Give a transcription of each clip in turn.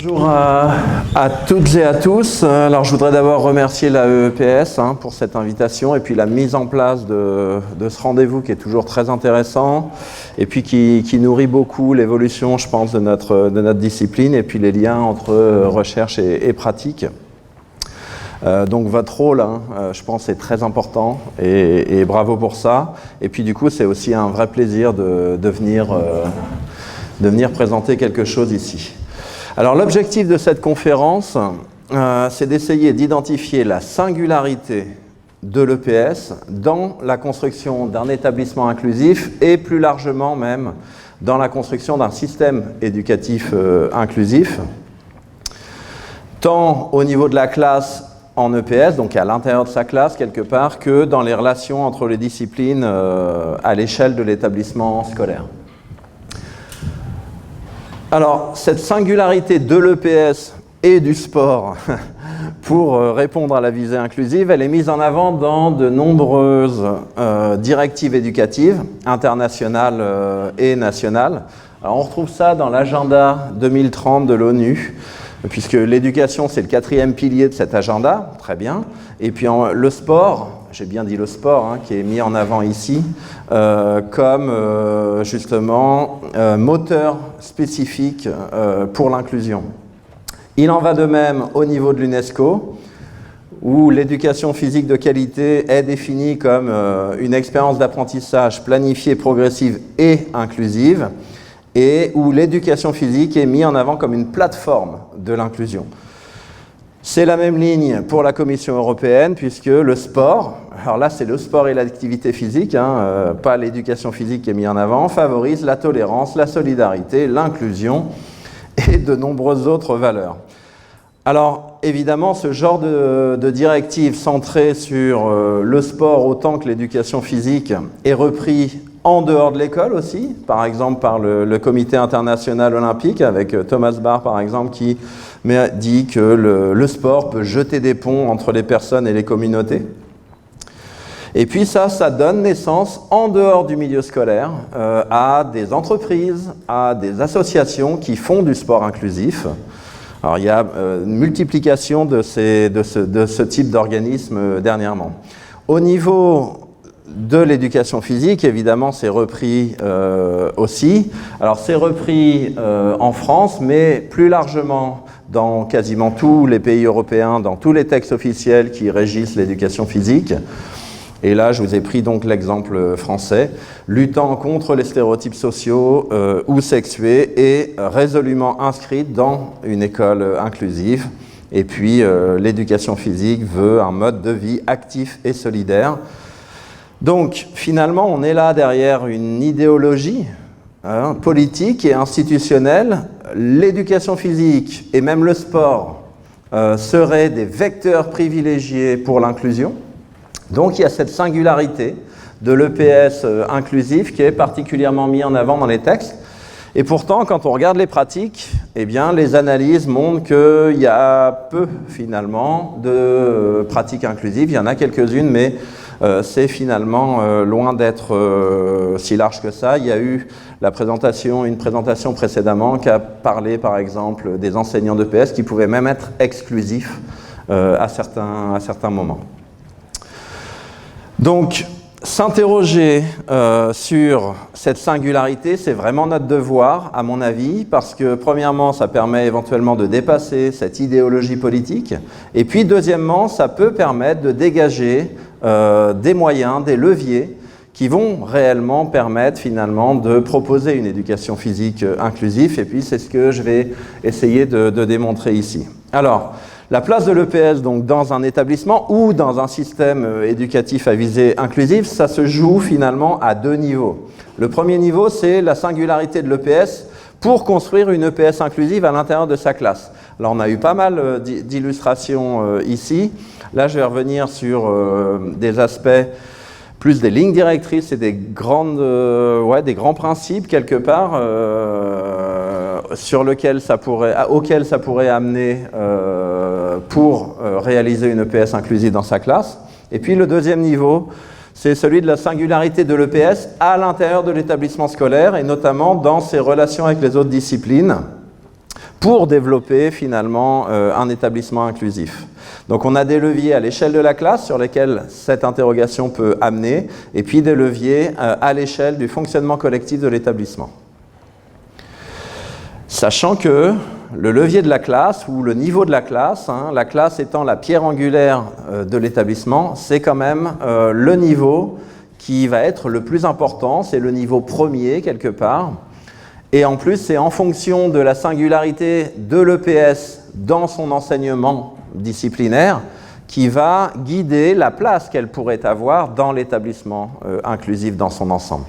Bonjour à toutes et à tous. Alors je voudrais d'abord remercier la EEPS pour cette invitation et puis la mise en place de ce rendez-vous qui est toujours très intéressant et puis qui nourrit beaucoup l'évolution, je pense, de notre discipline et puis les liens entre recherche et pratique. Donc votre rôle, je pense, est très important et bravo pour ça. Et puis du coup, c'est aussi un vrai plaisir de venir présenter quelque chose ici. Alors l'objectif de cette conférence, c'est d'essayer d'identifier la singularité de l'EPS dans la construction d'un établissement inclusif et plus largement même dans la construction d'un système éducatif inclusif, tant au niveau de la classe en EPS, donc à l'intérieur de sa classe quelque part, que dans les relations entre les disciplines à l'échelle de l'établissement scolaire. Alors, cette singularité de l'EPS et du sport pour répondre à la visée inclusive, elle est mise en avant dans de nombreuses directives éducatives, internationales et nationales. Alors, on retrouve ça dans l'agenda 2030 de l'ONU, puisque l'éducation, c'est le 4e pilier de cet agenda, très bien. Et puis le sport, j'ai bien dit le sport, qui est mis en avant ici, comme justement moteur spécifique pour l'inclusion. Il en va de même au niveau de l'UNESCO, où l'éducation physique de qualité est définie comme une expérience d'apprentissage planifiée, progressive et inclusive, et où l'éducation physique est mise en avant comme une plateforme de l'inclusion. C'est la même ligne pour la Commission européenne, puisque le sport, alors là c'est le sport et l'activité physique, pas l'éducation physique qui est mise en avant, favorise la tolérance, la solidarité, l'inclusion et de nombreuses autres valeurs. Alors évidemment, ce genre de directive centrée sur le sport autant que l'éducation physique est repris en dehors de l'école aussi, par exemple par le Comité international olympique, avec Thomas Bach par exemple, qui dit que le sport peut jeter des ponts entre les personnes et les communautés. Et puis ça donne naissance, en dehors du milieu scolaire, à des entreprises, à des associations qui font du sport inclusif. Alors il y a une multiplication de ce type d'organismes dernièrement. Au niveau de l'éducation physique, évidemment, c'est repris aussi. Alors, c'est repris en France, mais plus largement dans quasiment tous les pays européens, dans tous les textes officiels qui régissent l'éducation physique. Et là, je vous ai pris donc l'exemple français, luttant contre les stéréotypes sociaux ou sexués et résolument inscrite dans une école inclusive. Et puis, l'éducation physique veut un mode de vie actif et solidaire. Donc, finalement, on est là derrière une idéologie politique et institutionnelle. L'éducation physique et même le sport seraient des vecteurs privilégiés pour l'inclusion. Donc, il y a cette singularité de l'EPS inclusif qui est particulièrement mise en avant dans les textes. Et pourtant, quand on regarde les pratiques, eh bien, les analyses montrent qu'il y a peu, finalement, de pratiques inclusives. Il y en a quelques-unes, mais c'est finalement loin d'être si large que ça. Il y a eu une présentation précédemment qui a parlé, par exemple, des enseignants d'EPS qui pouvaient même être exclusifs à certains moments. Donc, s'interroger sur cette singularité, c'est vraiment notre devoir, à mon avis, parce que premièrement, ça permet éventuellement de dépasser cette idéologie politique, et puis deuxièmement, ça peut permettre de dégager des moyens, des leviers qui vont réellement permettre finalement de proposer une éducation physique inclusive, et puis c'est ce que je vais essayer de démontrer ici. Alors, la place de l'EPS donc dans un établissement ou dans un système éducatif à visée inclusive, ça se joue finalement à deux niveaux. Le premier niveau, c'est la singularité de l'EPS pour construire une EPS inclusive à l'intérieur de sa classe. Alors on a eu pas mal d'illustrations ici. Là, je vais revenir sur des aspects plus des lignes directrices et des grands principes quelque part auxquels ça pourrait amener pour réaliser une EPS inclusive dans sa classe. Et puis le deuxième niveau, c'est celui de la singularité de l'EPS à l'intérieur de l'établissement scolaire et notamment dans ses relations avec les autres disciplines pour développer finalement un établissement inclusif. Donc on a des leviers à l'échelle de la classe sur lesquels cette interrogation peut amener, et puis des leviers à l'échelle du fonctionnement collectif de l'établissement. Sachant que le levier de la classe, ou le niveau de la classe étant la pierre angulaire de l'établissement, c'est quand même le niveau qui va être le plus important, c'est le niveau premier quelque part. Et en plus, c'est en fonction de la singularité de l'EPS dans son enseignement disciplinaire qui va guider la place qu'elle pourrait avoir dans l'établissement inclusif dans son ensemble.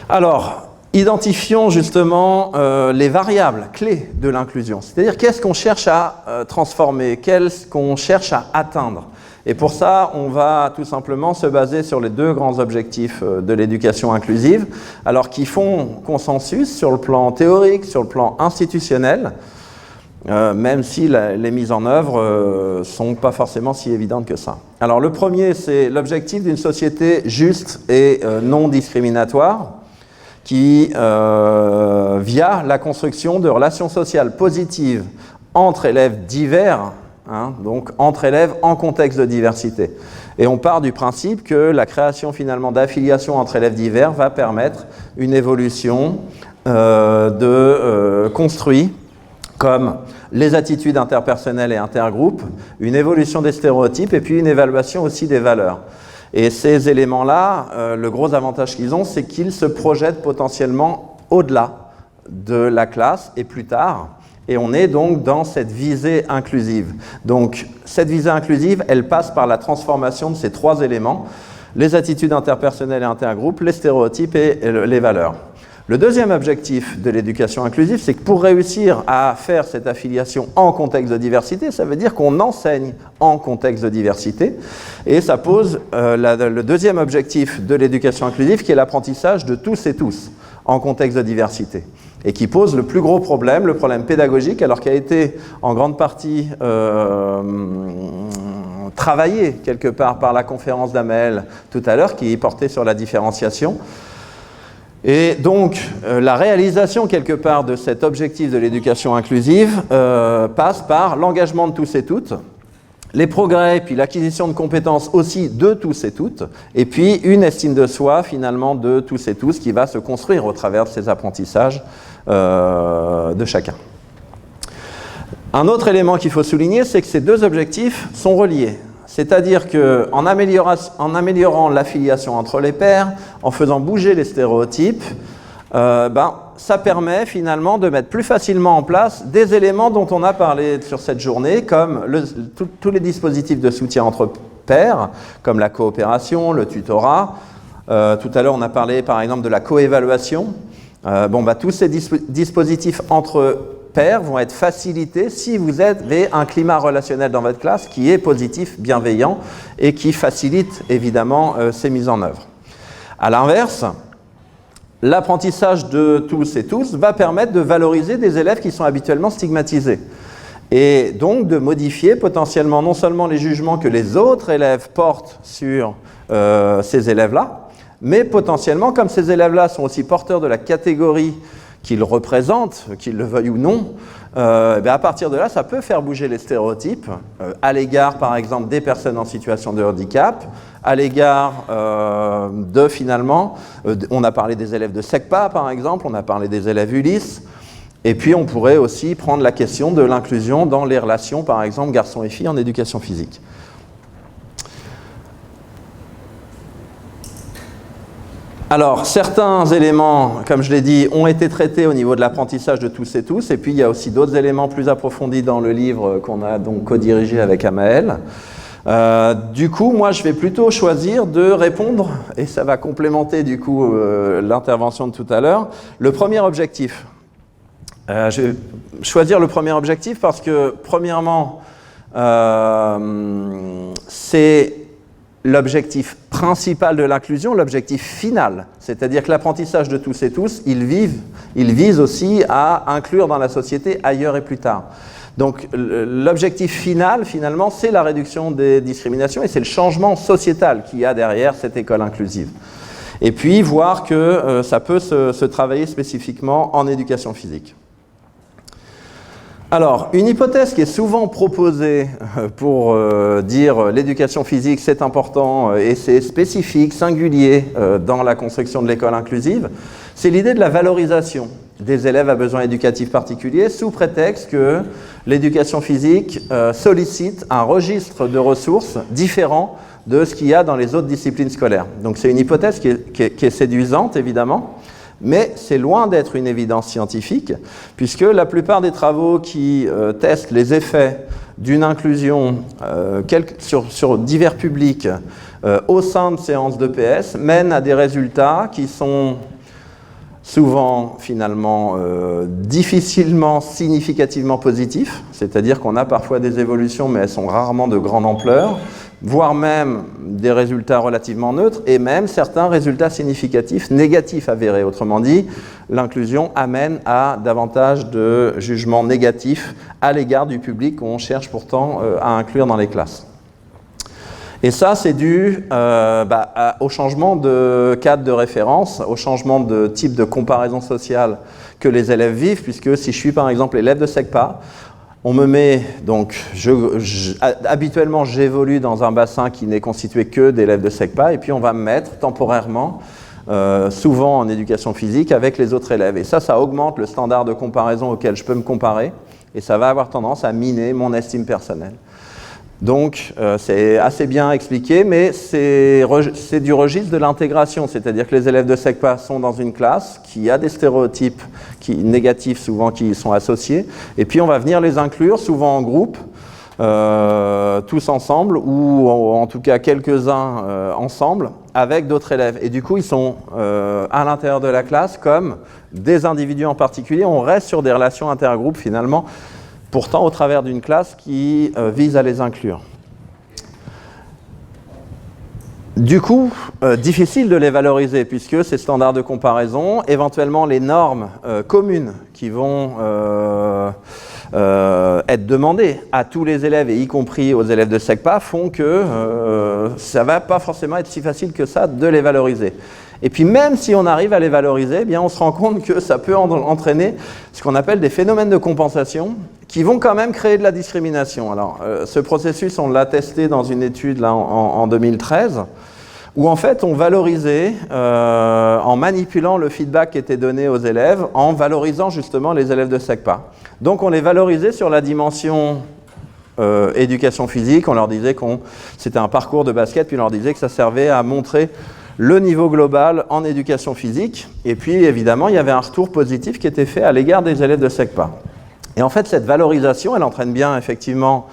Alors, identifions justement les variables clés de l'inclusion, c'est-à-dire qu'est-ce qu'on cherche à transformer, qu'est-ce qu'on cherche à atteindre. Et pour ça, on va tout simplement se baser sur les deux grands objectifs de l'éducation inclusive, alors qui font consensus sur le plan théorique, sur le plan institutionnel, même si les mises en œuvre ne sont pas forcément si évidentes que ça. Alors le premier, c'est l'objectif d'une société juste et non discriminatoire, qui, via la construction de relations sociales positives entre élèves divers, donc entre élèves en contexte de diversité. Et on part du principe que la création finalement d'affiliations entre élèves divers va permettre une évolution de construits comme les attitudes interpersonnelles et intergroupes, une évolution des stéréotypes et puis une évaluation aussi des valeurs. Et ces éléments-là, le gros avantage qu'ils ont, c'est qu'ils se projettent potentiellement au-delà de la classe et plus tard. Et on est donc dans cette visée inclusive. Donc cette visée inclusive, elle passe par la transformation de ces trois éléments, les attitudes interpersonnelles et intergroupes, les stéréotypes et les valeurs. Le deuxième objectif de l'éducation inclusive, c'est que pour réussir à faire cette affiliation en contexte de diversité, ça veut dire qu'on enseigne en contexte de diversité. Et ça pose le deuxième objectif de l'éducation inclusive, qui est l'apprentissage de tous et tous en contexte de diversité. Et qui pose le plus gros problème, le problème pédagogique, alors qu'il a été en grande partie travaillé quelque part par la conférence d'Amael tout à l'heure, qui portait sur la différenciation. Et donc, la réalisation quelque part de cet objectif de l'éducation inclusive passe par l'engagement de tous et toutes, les progrès, puis l'acquisition de compétences aussi de tous et toutes, et puis une estime de soi finalement de tous et tous qui va se construire au travers de ces apprentissages de chacun. Un autre élément qu'il faut souligner, c'est que ces deux objectifs sont reliés. C'est-à-dire qu'en améliorant l'affiliation entre les pairs, en faisant bouger les stéréotypes, ça permet finalement de mettre plus facilement en place des éléments dont on a parlé sur cette journée, comme tous les dispositifs de soutien entre pairs, comme la coopération, le tutorat. Tout à l'heure, on a parlé par exemple de la coévaluation. Tous ces dispositifs entre pairs vont être facilités si vous avez un climat relationnel dans votre classe qui est positif, bienveillant et qui facilite évidemment ces mises en œuvre. À l'inverse, l'apprentissage de tous et tous va permettre de valoriser des élèves qui sont habituellement stigmatisés et donc de modifier potentiellement non seulement les jugements que les autres élèves portent sur ces élèves-là, mais potentiellement, comme ces élèves-là sont aussi porteurs de la catégorie qu'ils représentent, qu'ils le veuillent ou non, à partir de là, ça peut faire bouger les stéréotypes à l'égard, par exemple, des personnes en situation de handicap, à l'égard on a parlé des élèves de SECPA, par exemple, on a parlé des élèves Ulysse, et puis on pourrait aussi prendre la question de l'inclusion dans les relations, par exemple, garçons et filles en éducation physique. Alors, certains éléments, comme je l'ai dit, ont été traités au niveau de l'apprentissage de tous et tous, et puis il y a aussi d'autres éléments plus approfondis dans le livre qu'on a donc co-dirigé avec Amael. Du coup, moi, je vais plutôt choisir de répondre, et ça va complémenter du coup l'intervention de tout à l'heure, le premier objectif. Je vais choisir le premier objectif parce que, premièrement, c'est l'objectif principal de l'inclusion, l'objectif final. C'est-à-dire que l'apprentissage de tous et tous, il vise aussi à inclure dans la société ailleurs et plus tard. Donc l'objectif final, finalement, c'est la réduction des discriminations et c'est le changement sociétal qu'il y a derrière cette école inclusive. Et puis voir que ça peut se travailler spécifiquement en éducation physique. Alors, une hypothèse qui est souvent proposée pour dire l'éducation physique c'est important et c'est spécifique, singulier dans la construction de l'école inclusive, c'est l'idée de la valorisation des élèves à besoins éducatifs particuliers sous prétexte que l'éducation physique sollicite un registre de ressources différent de ce qu'il y a dans les autres disciplines scolaires. Donc c'est une hypothèse qui est séduisante évidemment, mais c'est loin d'être une évidence scientifique, puisque la plupart des travaux qui testent les effets d'une inclusion sur divers publics au sein de séances d'EPS mènent à des résultats qui sont souvent finalement difficilement significativement positifs, c'est-à-dire qu'on a parfois des évolutions, mais elles sont rarement de grande ampleur, voire même des résultats relativement neutres, et même certains résultats significatifs négatifs avérés. Autrement dit, l'inclusion amène à davantage de jugements négatifs à l'égard du public qu'on cherche pourtant à inclure dans les classes. Et ça, c'est dû au changement de cadre de référence, au changement de type de comparaison sociale que les élèves vivent, puisque si je suis par exemple élève de SECPA, on me met, donc, habituellement j'évolue dans un bassin qui n'est constitué que d'élèves de SECPA, et puis on va me mettre temporairement, souvent en éducation physique, avec les autres élèves. Et ça augmente le standard de comparaison auquel je peux me comparer, et ça va avoir tendance à miner mon estime personnelle. Donc, c'est assez bien expliqué, mais c'est du registre de l'intégration, c'est-à-dire que les élèves de SECPA sont dans une classe qui a des stéréotypes négatifs souvent qui y sont associés, et puis on va venir les inclure, souvent en groupe, tous ensemble, ou en tout cas quelques-uns ensemble, avec d'autres élèves. Et du coup, ils sont à l'intérieur de la classe comme des individus en particulier. On reste sur des relations intergroupes finalement, pourtant au travers d'une classe qui vise à les inclure. Du coup, difficile de les valoriser puisque ces standards de comparaison, éventuellement les normes communes qui vont être demandées à tous les élèves et y compris aux élèves de SECPA font que ça ne va pas forcément être si facile que ça de les valoriser. Et puis même si on arrive à les valoriser, eh bien on se rend compte que ça peut entraîner ce qu'on appelle des phénomènes de compensation qui vont quand même créer de la discrimination. Alors ce processus, on l'a testé dans une étude là, en 2013, où en fait on valorisait en manipulant le feedback qui était donné aux élèves, en valorisant justement les élèves de SECPA. Donc on les valorisait sur la dimension éducation physique, on leur disait que c'était un parcours de basket, puis on leur disait que ça servait à montrer le niveau global en éducation physique, et puis évidemment il y avait un retour positif qui était fait à l'égard des élèves de SECPA. Et en fait cette valorisation, elle entraîne bien effectivement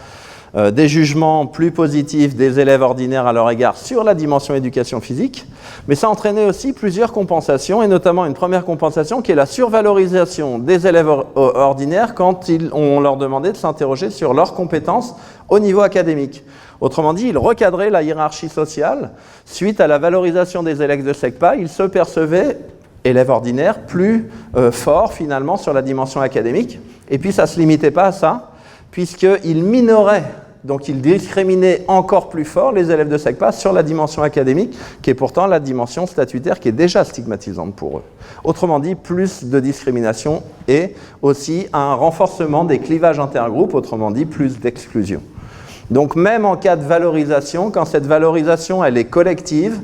des jugements plus positifs des élèves ordinaires à leur égard sur la dimension éducation physique, mais ça entraînait aussi plusieurs compensations, et notamment une première compensation qui est la survalorisation des élèves ordinaires quand on leur demandait de s'interroger sur leurs compétences au niveau académique. Autrement dit, ils recadraient la hiérarchie sociale. Suite à la valorisation des élèves de SECPA, ils se percevaient, élèves ordinaires, plus forts finalement sur la dimension académique. Et puis ça ne se limitait pas à ça, puisqu'ils minoraient, donc ils discriminaient encore plus fort les élèves de SECPA sur la dimension académique, qui est pourtant la dimension statutaire qui est déjà stigmatisante pour eux. Autrement dit, plus de discrimination et aussi un renforcement des clivages intergroupes, autrement dit, plus d'exclusion. Donc même en cas de valorisation, quand cette valorisation elle est collective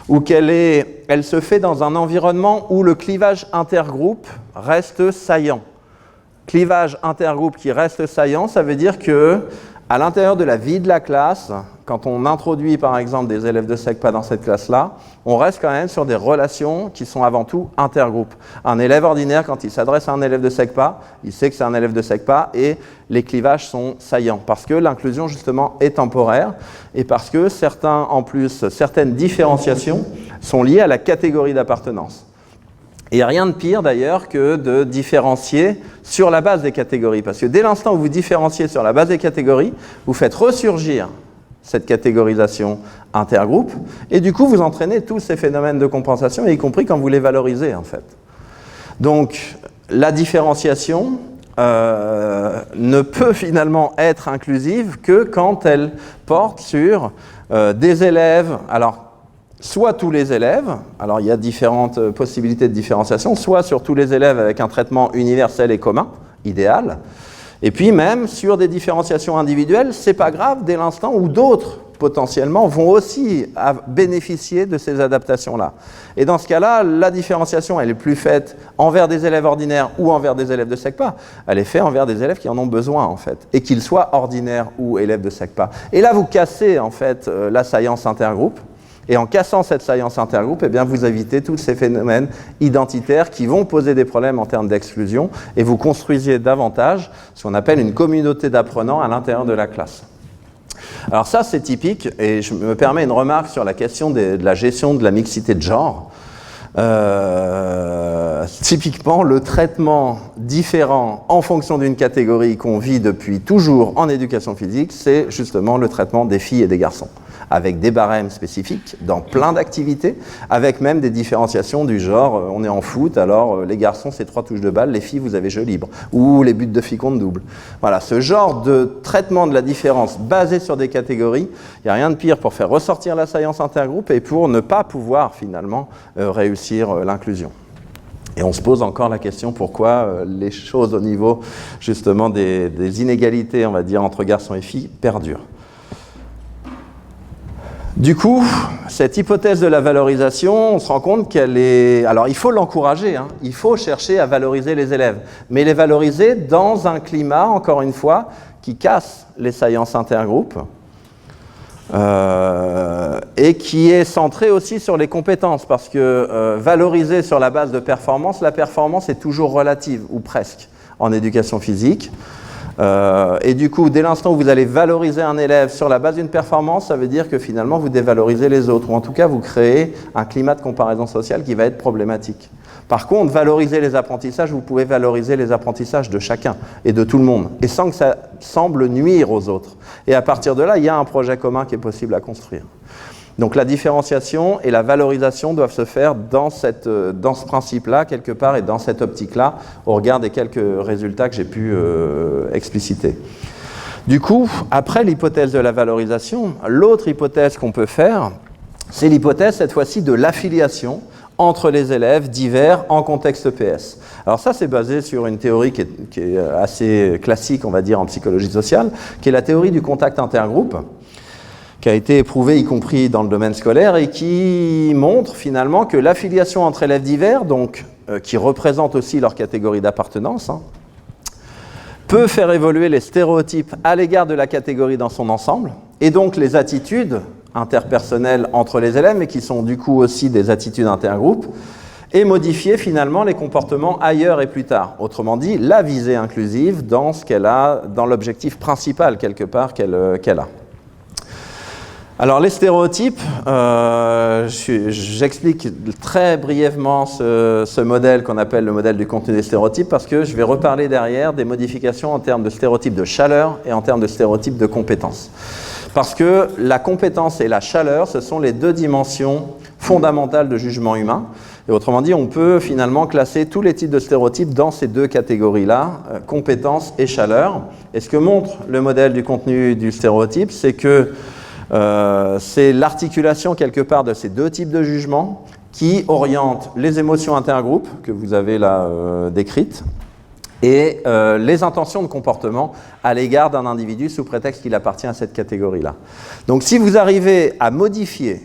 ou elle se fait dans un environnement où le clivage intergroupe reste saillant. Clivage intergroupe qui reste saillant, ça veut dire que à l'intérieur de la vie de la classe, quand on introduit par exemple des élèves de SECPA dans cette classe-là, on reste quand même sur des relations qui sont avant tout intergroupes. Un élève ordinaire, quand il s'adresse à un élève de SECPA, il sait que c'est un élève de SECPA et les clivages sont saillants parce que l'inclusion justement est temporaire et parce que certaines différenciations sont liées à la catégorie d'appartenance. Et il n'y a rien de pire d'ailleurs que de différencier sur la base des catégories. Parce que dès l'instant où vous différenciez sur la base des catégories, vous faites ressurgir cette catégorisation intergroupe, et du coup vous entraînez tous ces phénomènes de compensation, y compris quand vous les valorisez en fait. Donc la différenciation ne peut finalement être inclusive que quand elle porte sur des élèves, alors soit tous les élèves, alors il y a différentes possibilités de différenciation, soit sur tous les élèves avec un traitement universel et commun, idéal, Et puis même sur des différenciations individuelles, c'est pas grave dès l'instant où d'autres potentiellement vont aussi bénéficier de ces adaptations-là. Et dans ce cas-là, la différenciation, elle est plus faite envers des élèves ordinaires ou envers des élèves de SECPA. Elle est faite envers des élèves qui en ont besoin, en fait, et qu'ils soient ordinaires ou élèves de SECPA. Et là, vous cassez, en fait, l'assaillance intergroupe. Et en cassant cette science intergroupe, eh bien, vous évitez tous ces phénomènes identitaires qui vont poser des problèmes en termes d'exclusion, et vous construisiez davantage ce qu'on appelle une communauté d'apprenants à l'intérieur de la classe. Alors ça, c'est typique, et je me permets une remarque sur la question de la gestion de la mixité de genre. Typiquement, le traitement différent en fonction d'une catégorie qu'on vit depuis toujours en éducation physique, c'est justement le traitement des filles et des garçons, avec des barèmes spécifiques dans plein d'activités, avec même des différenciations du genre, on est en foot, alors les garçons c'est 3 touches de balle, les filles vous avez jeu libre, ou les buts de filles compte double. Voilà, ce genre de traitement de la différence basé sur des catégories, il n'y a rien de pire pour faire ressortir la science intergroupe et pour ne pas pouvoir finalement réussir l'inclusion. Et on se pose encore la question pourquoi les choses au niveau justement des inégalités, on va dire, entre garçons et filles perdurent. Du coup, cette hypothèse de la valorisation, on se rend compte qu'elle est... Alors, il faut l'encourager, hein. Il faut chercher à valoriser les élèves, mais les valoriser dans un climat, encore une fois, qui casse les sciences intergroupes et qui est centré aussi sur les compétences, parce que valoriser sur la base de performance, la performance est toujours relative, ou presque, en éducation physique. Et du coup, dès l'instant où vous allez valoriser un élève sur la base d'une performance, ça veut dire que finalement vous dévalorisez les autres, ou en tout cas vous créez un climat de comparaison sociale qui va être problématique. Par contre, valoriser les apprentissages, vous pouvez valoriser les apprentissages de chacun et de tout le monde, et sans que ça semble nuire aux autres. Et à partir de là, il y a un projet commun qui est possible à construire. Donc la différenciation et la valorisation doivent se faire dans ce principe-là, quelque part, et dans cette optique-là, au regard des quelques résultats que j'ai pu expliciter. Du coup, après l'hypothèse de la valorisation, l'autre hypothèse qu'on peut faire, c'est l'hypothèse, cette fois-ci, de l'affiliation entre les élèves divers en contexte PS. Alors ça, c'est basé sur une théorie qui est assez classique, on va dire, en psychologie sociale, qui est la théorie du contact intergroupe, qui a été éprouvée y compris dans le domaine scolaire et qui montre finalement que l'affiliation entre élèves divers, donc qui représente aussi leur catégorie d'appartenance, peut faire évoluer les stéréotypes à l'égard de la catégorie dans son ensemble, et donc les attitudes interpersonnelles entre les élèves, mais qui sont du coup aussi des attitudes intergroupes, et modifier finalement les comportements ailleurs et plus tard. Autrement dit, la visée inclusive dans ce qu'elle a, dans l'objectif principal quelque part qu'elle a. Alors les stéréotypes, j'explique très brièvement ce modèle qu'on appelle le modèle du contenu des stéréotypes, parce que je vais reparler derrière des modifications en termes de stéréotypes de chaleur et en termes de stéréotypes de compétence. Parce que la compétence et la chaleur, ce sont les deux dimensions fondamentales de jugement humain. Et autrement dit, on peut finalement classer tous les types de stéréotypes dans ces deux catégories-là, compétence et chaleur. Et ce que montre le modèle du contenu du stéréotype, c'est que c'est l'articulation quelque part de ces deux types de jugements qui orientent les émotions intergroupes, que vous avez là décrites, et les intentions de comportement à l'égard d'un individu sous prétexte qu'il appartient à cette catégorie-là. Donc si vous arrivez à modifier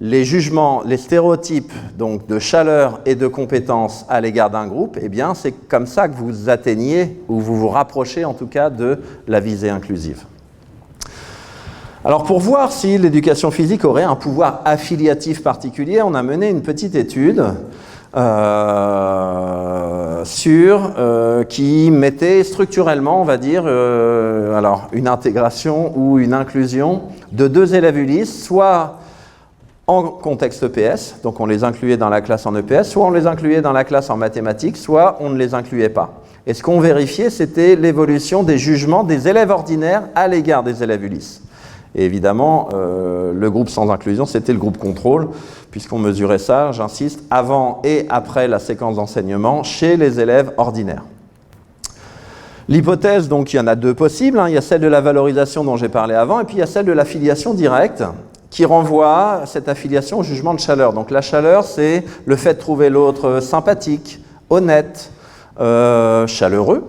les jugements, les stéréotypes donc de chaleur et de compétence à l'égard d'un groupe, eh bien c'est comme ça que vous atteignez, ou vous vous rapprochez en tout cas de la visée inclusive. Alors pour voir si l'éducation physique aurait un pouvoir affiliatif particulier, on a mené une petite étude qui mettait structurellement, on va dire, alors une intégration ou une inclusion de deux élèves Ulysse, soit en contexte EPS, donc on les incluait dans la classe en EPS, soit on les incluait dans la classe en mathématiques, soit on ne les incluait pas. Et ce qu'on vérifiait, c'était l'évolution des jugements des élèves ordinaires à l'égard des élèves Ulysse. Et évidemment, le groupe sans inclusion, c'était le groupe contrôle, puisqu'on mesurait ça, j'insiste, avant et après la séquence d'enseignement chez les élèves ordinaires. L'hypothèse, donc, il y en a deux possibles. Il y a celle de la valorisation dont j'ai parlé avant, et puis il y a celle de l'affiliation directe, qui renvoie cette affiliation au jugement de chaleur. Donc la chaleur, c'est le fait de trouver l'autre sympathique, honnête, chaleureux,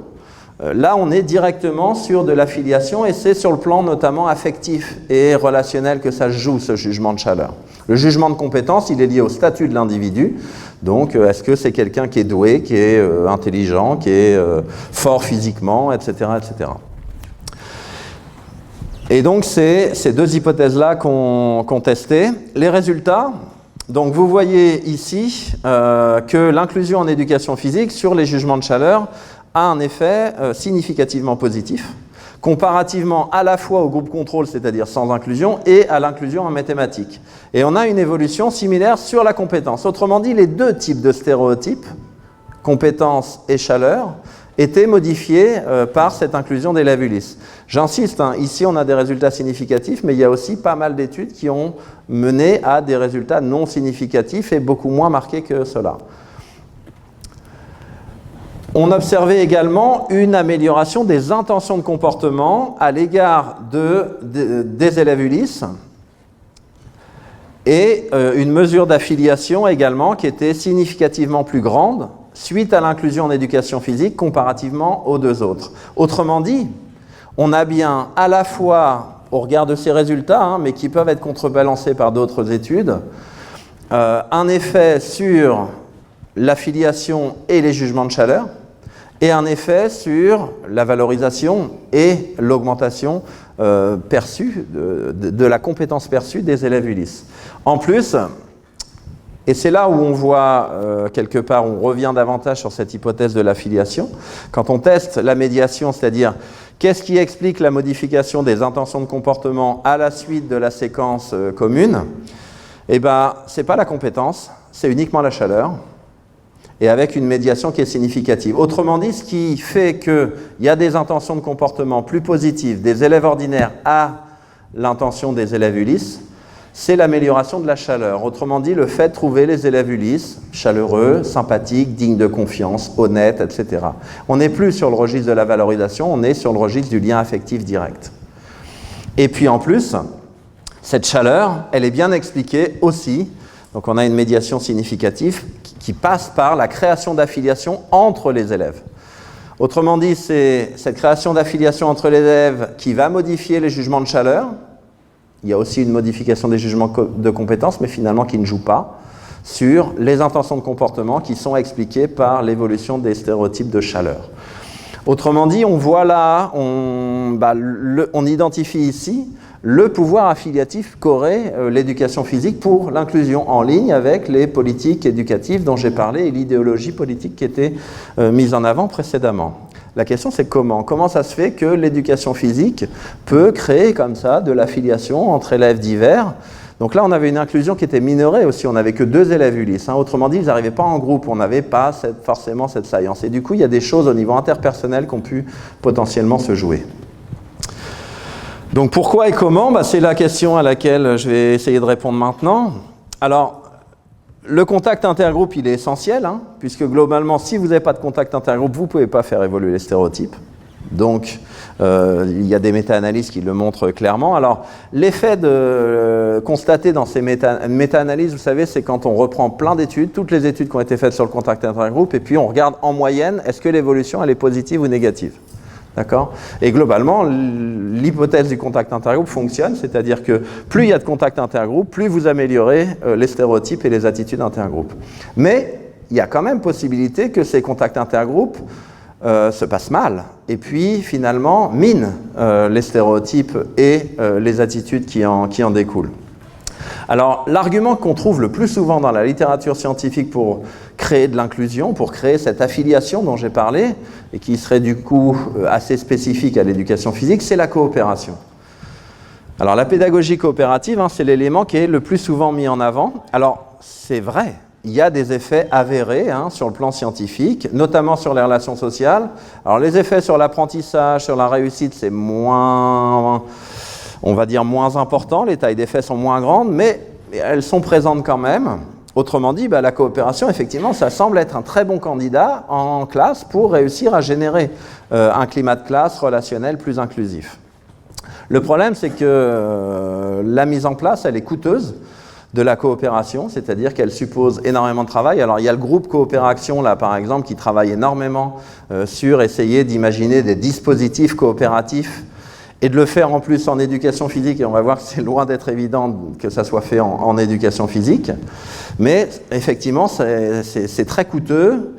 Là, on est directement sur de l'affiliation et c'est sur le plan notamment affectif et relationnel que ça se joue, ce jugement de chaleur. Le jugement de compétence, il est lié au statut de l'individu. Donc, est-ce que c'est quelqu'un qui est doué, qui est intelligent, qui est fort physiquement, etc., etc. Et donc, c'est ces deux hypothèses-là qu'on testait. Les résultats, donc vous voyez ici que l'inclusion en éducation physique sur les jugements de chaleur a un effet significativement positif, comparativement à la fois au groupe contrôle, c'est-à-dire sans inclusion, et à l'inclusion en mathématiques. Et on a une évolution similaire sur la compétence. Autrement dit, les deux types de stéréotypes, compétence et chaleur, étaient modifiés par cette inclusion d'élèves Ulysse. J'insiste, ici on a des résultats significatifs, mais il y a aussi pas mal d'études qui ont mené à des résultats non significatifs et beaucoup moins marqués que cela. On observait également une amélioration des intentions de comportement à l'égard des élèves Ulysse et une mesure d'affiliation également qui était significativement plus grande suite à l'inclusion en éducation physique comparativement aux deux autres. Autrement dit, on a bien à la fois, au regard de ces résultats, mais qui peuvent être contrebalancés par d'autres études, un effet sur l'affiliation et les jugements de chaleur, et un effet sur la valorisation et l'augmentation perçue, de la compétence perçue des élèves Ulysse. En plus, et c'est là où on voit, quelque part, on revient davantage sur cette hypothèse de l'affiliation, quand on teste la médiation, c'est-à-dire qu'est-ce qui explique la modification des intentions de comportement à la suite de la séquence commune, eh bien, ce n'est pas la compétence, c'est uniquement la chaleur, et avec une médiation qui est significative. Autrement dit, ce qui fait qu'il y a des intentions de comportement plus positives des élèves ordinaires à l'intention des élèves Ulysse, c'est l'amélioration de la chaleur. Autrement dit, le fait de trouver les élèves Ulysse chaleureux, sympathiques, dignes de confiance, honnêtes, etc. On n'est plus sur le registre de la valorisation, on est sur le registre du lien affectif direct. Et puis en plus, cette chaleur, elle est bien expliquée aussi, donc on a une médiation significative qui passe par la création d'affiliation entre les élèves. Autrement dit, c'est cette création d'affiliation entre les élèves qui va modifier les jugements de chaleur. Il y a aussi une modification des jugements de compétences, mais finalement qui ne joue pas sur les intentions de comportement qui sont expliquées par l'évolution des stéréotypes de chaleur. Autrement dit, on voit là, on identifie ici le pouvoir affiliatif qu'aurait l'éducation physique pour l'inclusion en ligne avec les politiques éducatives dont j'ai parlé et l'idéologie politique qui était mise en avant précédemment. La question, c'est comment ? Comment ça se fait que l'éducation physique peut créer comme ça de l'affiliation entre élèves divers ? Donc là, on avait une inclusion qui était minorée aussi. On n'avait que 2 élèves Ulysse. Autrement dit, ils n'arrivaient pas en groupe. On n'avait pas forcément cette science. Et du coup, il y a des choses au niveau interpersonnel qui ont pu potentiellement se jouer. Donc pourquoi et comment ? C'est la question à laquelle je vais essayer de répondre maintenant. Alors, le contact intergroupe, il est essentiel, puisque globalement, si vous n'avez pas de contact intergroupe, vous ne pouvez pas faire évoluer les stéréotypes. Donc, il y a des méta-analyses qui le montrent clairement. Alors, l'effet constaté dans ces méta-analyses, vous savez, c'est quand on reprend plein d'études, toutes les études qui ont été faites sur le contact intergroupe, et puis on regarde en moyenne, est-ce que l'évolution, elle est positive ou négative ? D'accord ? Et globalement, l'hypothèse du contact intergroupe fonctionne, c'est-à-dire que plus il y a de contact intergroupe, plus vous améliorez les stéréotypes et les attitudes intergroupes. Mais il y a quand même possibilité que ces contacts intergroupes se passent mal, et puis finalement minent les stéréotypes et les attitudes qui en découlent. Alors, l'argument qu'on trouve le plus souvent dans la littérature scientifique pour créer de l'inclusion, pour créer cette affiliation dont j'ai parlé, et qui serait du coup assez spécifique à l'éducation physique, c'est la coopération. Alors, la pédagogie coopérative, c'est l'élément qui est le plus souvent mis en avant. Alors, c'est vrai, il y a des effets avérés sur le plan scientifique, notamment sur les relations sociales. Alors, les effets sur l'apprentissage, sur la réussite, c'est moins... on va dire moins important, les tailles d'effet sont moins grandes, mais elles sont présentes quand même. Autrement dit, la coopération, effectivement, ça semble être un très bon candidat en classe pour réussir à générer un climat de classe relationnel plus inclusif. Le problème, c'est que la mise en place, elle est coûteuse. de la coopération, c'est-à-dire qu'elle suppose énormément de travail. Alors il y a le groupe coopération, là par exemple, qui travaille énormément sur essayer d'imaginer des dispositifs coopératifs et de le faire en plus en éducation physique, et on va voir que c'est loin d'être évident que ça soit fait en éducation physique, mais effectivement c'est très coûteux.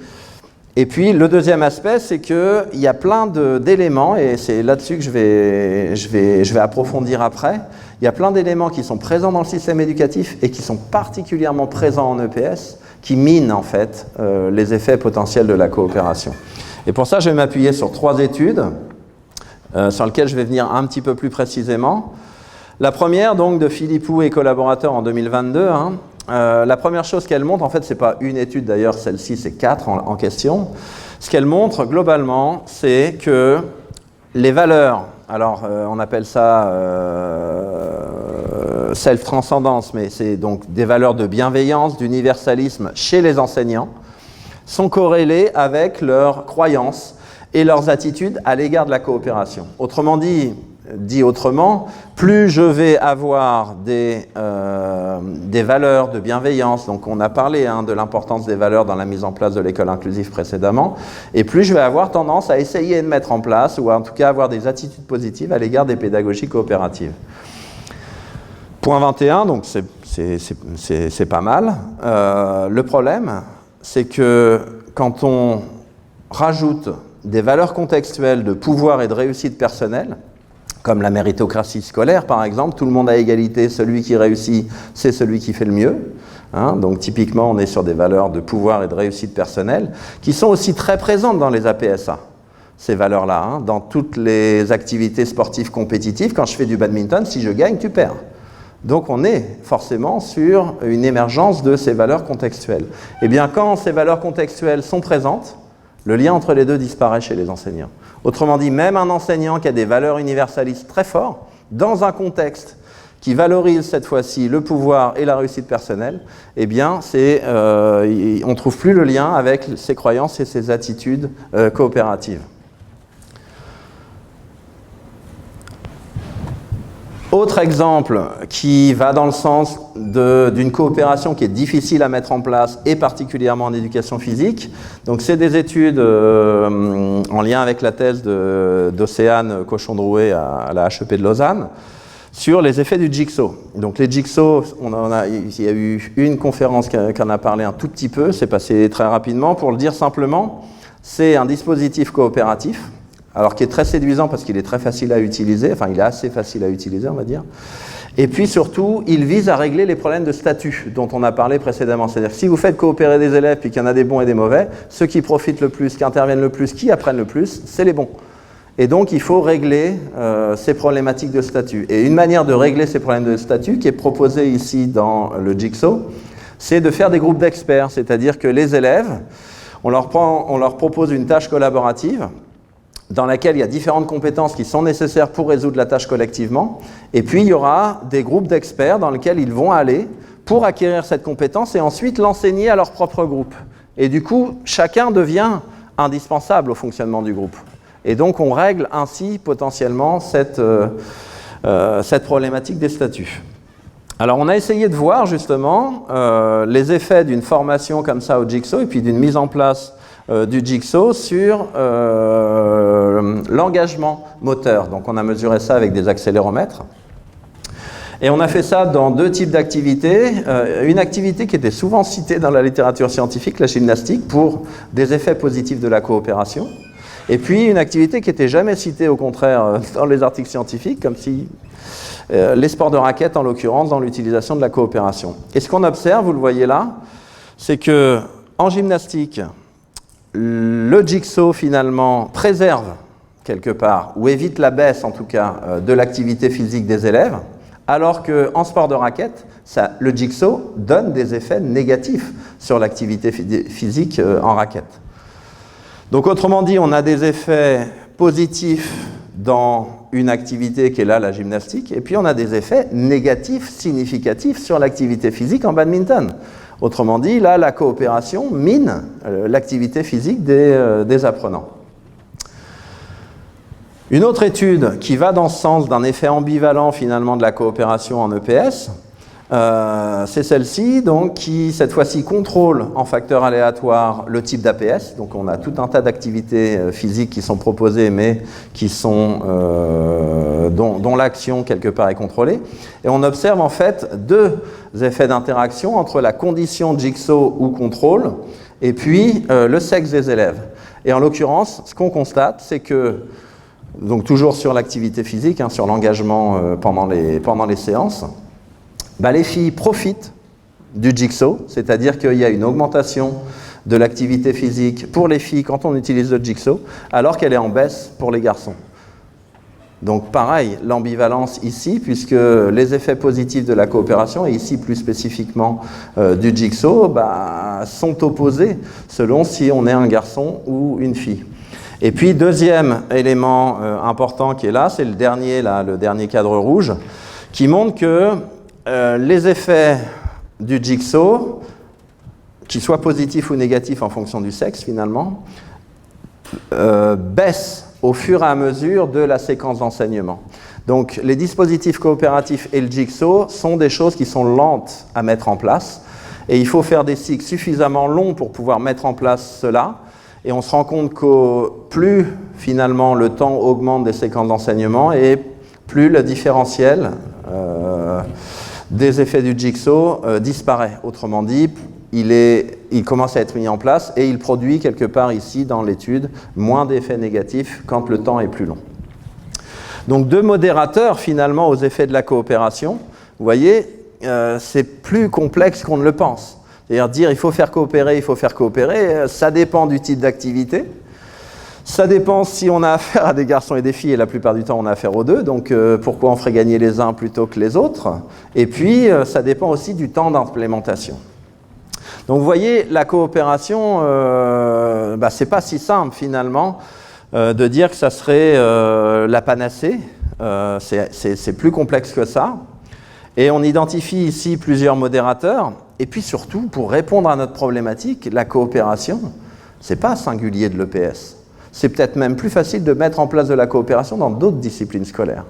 Et puis le deuxième aspect, c'est qu'il y a plein d'éléments, et c'est là-dessus que je vais approfondir après, il y a plein d'éléments qui sont présents dans le système éducatif et qui sont particulièrement présents en EPS, qui minent en fait les effets potentiels de la coopération. Et pour ça, je vais m'appuyer sur 3 études, sur lesquelles je vais venir un petit peu plus précisément. La première, donc, de Philippou et collaborateurs en 2022, la première chose qu'elle montre, en fait, ce n'est pas une étude d'ailleurs, celle-ci, c'est 4 en question. Ce qu'elle montre globalement, c'est que les valeurs, alors on appelle ça self-transcendance, mais c'est donc des valeurs de bienveillance, d'universalisme chez les enseignants, sont corrélées avec leurs croyances et leurs attitudes à l'égard de la coopération. Autrement dit autrement, plus je vais avoir des valeurs de bienveillance, donc on a parlé de l'importance des valeurs dans la mise en place de l'école inclusive précédemment, et plus je vais avoir tendance à essayer de mettre en place, ou en tout cas avoir des attitudes positives à l'égard des pédagogies coopératives. Point 21, donc c'est pas mal. Le problème, c'est que quand on rajoute des valeurs contextuelles de pouvoir et de réussite personnelle, comme la méritocratie scolaire par exemple, tout le monde à égalité, celui qui réussit, c'est celui qui fait le mieux. Donc typiquement, on est sur des valeurs de pouvoir et de réussite personnelle, qui sont aussi très présentes dans les APSA, ces valeurs-là, dans toutes les activités sportives compétitives. Quand je fais du badminton, si je gagne, tu perds. Donc on est forcément sur une émergence de ces valeurs contextuelles. Et bien quand ces valeurs contextuelles sont présentes, le lien entre les deux disparaît chez les enseignants. Autrement dit, même un enseignant qui a des valeurs universalistes très fortes, dans un contexte qui valorise cette fois-ci le pouvoir et la réussite personnelle, eh bien, on ne trouve plus le lien avec ses croyances et ses attitudes coopératives. Autre exemple qui va dans le sens d'une coopération qui est difficile à mettre en place, et particulièrement en éducation physique. Donc c'est des études en lien avec la thèse d'Océane Cochon-Drouet à la HEP de Lausanne, sur les effets du Jigsaw. Donc les Jigsaw, il y a eu une conférence qui en a parlé un tout petit peu, c'est passé très rapidement. Pour le dire simplement, c'est un dispositif coopératif, alors qui est très séduisant parce qu'il est très facile à utiliser, enfin il est assez facile à utiliser on va dire, et puis surtout il vise à régler les problèmes de statut dont on a parlé précédemment, c'est-à-dire que si vous faites coopérer des élèves puis qu'il y en a des bons et des mauvais, ceux qui profitent le plus, qui interviennent le plus, qui apprennent le plus, c'est les bons. Et donc il faut régler ces problématiques de statut. Et une manière de régler ces problèmes de statut qui est proposée ici dans le Jigsaw, c'est de faire des groupes d'experts, c'est-à-dire que les élèves, on leur propose une tâche collaborative dans laquelle il y a différentes compétences qui sont nécessaires pour résoudre la tâche collectivement, et puis il y aura des groupes d'experts dans lesquels ils vont aller pour acquérir cette compétence et ensuite l'enseigner à leur propre groupe. Et du coup, chacun devient indispensable au fonctionnement du groupe. Et donc on règle ainsi potentiellement cette problématique des statuts. Alors on a essayé de voir justement les effets d'une formation comme ça au Jigsaw et puis d'une mise en place du Jigsaw sur l'engagement moteur. Donc on a mesuré ça avec des accéléromètres. Et on a fait ça dans 2 types d'activités. Une activité qui était souvent citée dans la littérature scientifique, la gymnastique, pour des effets positifs de la coopération. Et puis une activité qui n'était jamais citée au contraire dans les articles scientifiques, comme si les sports de raquettes en l'occurrence dans l'utilisation de la coopération. Et ce qu'on observe, vous le voyez là, c'est que en gymnastique, le Jigsaw finalement préserve quelque part, ou évite la baisse en tout cas, de l'activité physique des élèves, alors qu'en sport de raquette, le Jigsaw donne des effets négatifs sur l'activité physique en raquette. Donc autrement dit, on a des effets positifs dans une activité qui est là, la gymnastique, et puis on a des effets négatifs significatifs sur l'activité physique en badminton. Autrement dit, là, la coopération mine l'activité physique des apprenants. Une autre étude qui va dans ce sens d'un effet ambivalent finalement de la coopération en EPS, C'est celle-ci, donc, qui, cette fois-ci, contrôle en facteur aléatoire le type d'APS. Donc, on a tout un tas d'activités physiques qui sont proposées, mais qui sont, dont l'action, quelque part, est contrôlée. Et on observe, en fait, deux effets d'interaction entre la condition Jigsaw ou contrôle et puis le sexe des élèves. Et en l'occurrence, ce qu'on constate, c'est que, donc toujours sur l'activité physique, hein, sur l'engagement pendant les séances, les filles profitent du Jigsaw, c'est-à-dire qu'il y a une augmentation de l'activité physique pour les filles quand on utilise le Jigsaw, alors qu'elle est en baisse pour les garçons. Donc pareil, l'ambivalence ici, puisque les effets positifs de la coopération, et ici plus spécifiquement du Jigsaw, sont opposés selon si on est un garçon ou une fille. Et puis deuxième élément important qui est là, c'est le dernier cadre rouge, qui montre que les effets du Jigsaw, qu'ils soient positifs ou négatifs en fonction du sexe finalement, baissent au fur et à mesure de la séquence d'enseignement. Donc les dispositifs coopératifs et le Jigsaw sont des choses qui sont lentes à mettre en place, et il faut faire des cycles suffisamment longs pour pouvoir mettre en place cela, et on se rend compte que plus finalement le temps augmente des séquences d'enseignement, et plus le différentiel des effets du Jigsaw disparaît. Autrement dit, il commence à être mis en place et il produit quelque part ici dans l'étude moins d'effets négatifs quand le temps est plus long. Donc deux modérateurs finalement aux effets de la coopération. Vous voyez, c'est plus complexe qu'on ne le pense. C'est-à-dire dire il faut faire coopérer, ça dépend du type d'activité. Ça dépend si on a affaire à des garçons et des filles, et la plupart du temps on a affaire aux deux, donc pourquoi on ferait gagner les uns plutôt que les autres. Et puis ça dépend aussi du temps d'implémentation. Donc vous voyez, la coopération, c'est pas si simple finalement de dire que ça serait la panacée, c'est plus complexe que ça. Et on identifie ici plusieurs modérateurs, et puis surtout, pour répondre à notre problématique, la coopération, c'est pas singulier de l'EPS. C'est peut-être même plus facile de mettre en place de la coopération dans d'autres disciplines scolaires.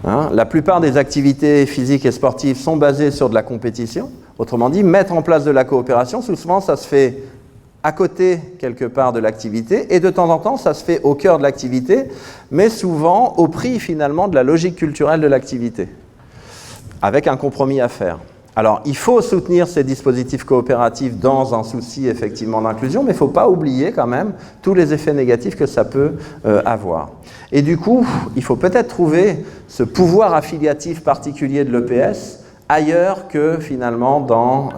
La plupart des activités physiques et sportives sont basées sur de la compétition. Autrement dit, mettre en place de la coopération, souvent ça se fait à côté quelque part de l'activité, et de temps en temps ça se fait au cœur de l'activité, mais souvent au prix finalement de la logique culturelle de l'activité, avec un compromis à faire. Alors, il faut soutenir ces dispositifs coopératifs dans un souci effectivement d'inclusion, mais il ne faut pas oublier quand même tous les effets négatifs que ça peut avoir. Et du coup, il faut peut-être trouver ce pouvoir affiliatif particulier de l'EPS ailleurs que finalement dans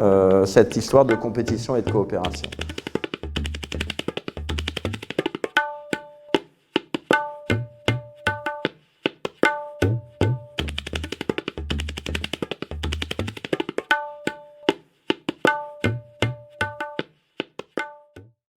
cette histoire de compétition et de coopération.